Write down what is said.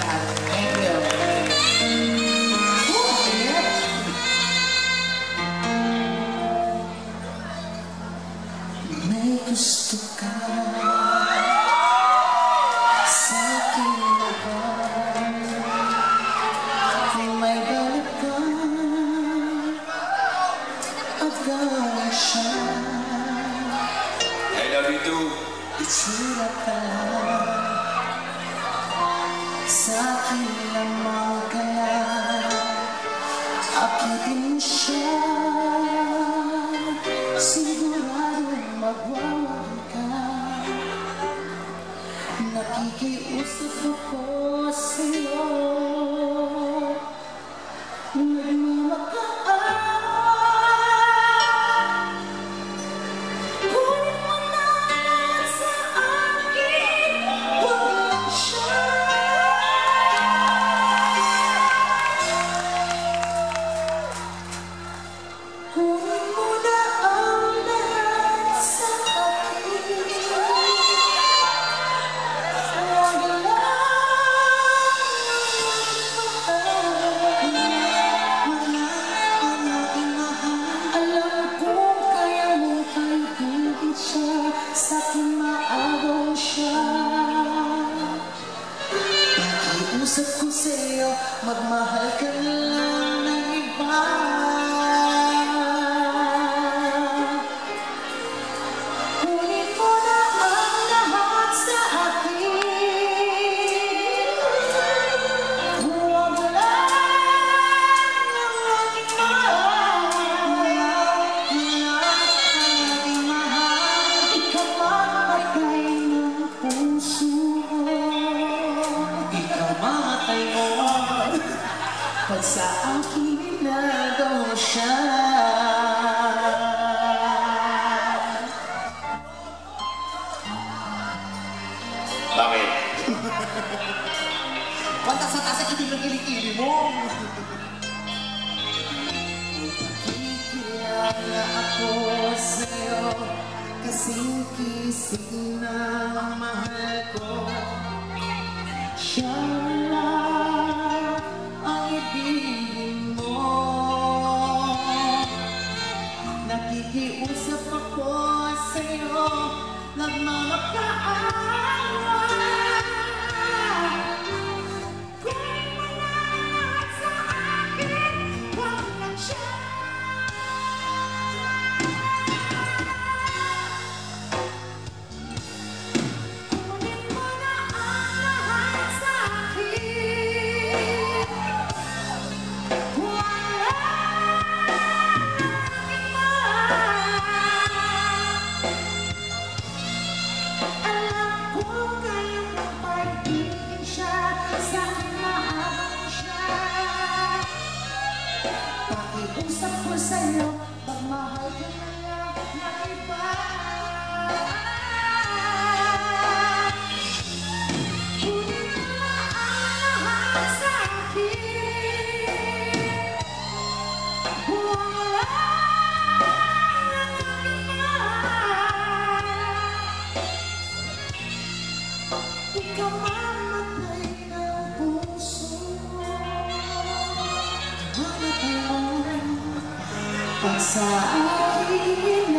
lahat. Thank you. May gusto ka sa akin na ba? Kung may balik ka at gawin siya, I love you too. itsura ka sa akin lamang kaya akitin mo siya, siguradong magwawag ka. Nakikiusap ako sa'yo, nagmamakaan. Kunin mo na lahat sa akin, huwag lang siya. Kunin mo na ang lahat sa akin, huwag lang alam kong kaya mo kaibigin siya, sa'kin maagaw siya. Pakiusap ko sa'yo, magmahal ka na lang ng iba. Kunin mo na ang lahat sa akin, huwag lang ang aking mahal. Ikaw mamatay ng puso ko, ikaw mamatay mo pag sa akin inagaw siya. Bakit? Kanta sa taas ang itinong-iling-iling mo. Kikilala ako sa'yo, kasing kising ng mahal ko. Siya lang ang ibigin mo. Nakikiusap ako sa'yo, nagmamakaan. Kunin mo na lahat sa akin, huwag lang siya. Kunin mo na ang lahat sa akin, huwag lang aking mahal. Alam ko kaya mo paibigin siya, sa'kin maagaw siya. Pakiusap ko sa'yo, magmahal ka na lang ng iba. Kunin mo na ang lahat sa akin, huwag lang ang aking mahal. Ikaw mamatay ng puso ko, mamatay mo pag sa akin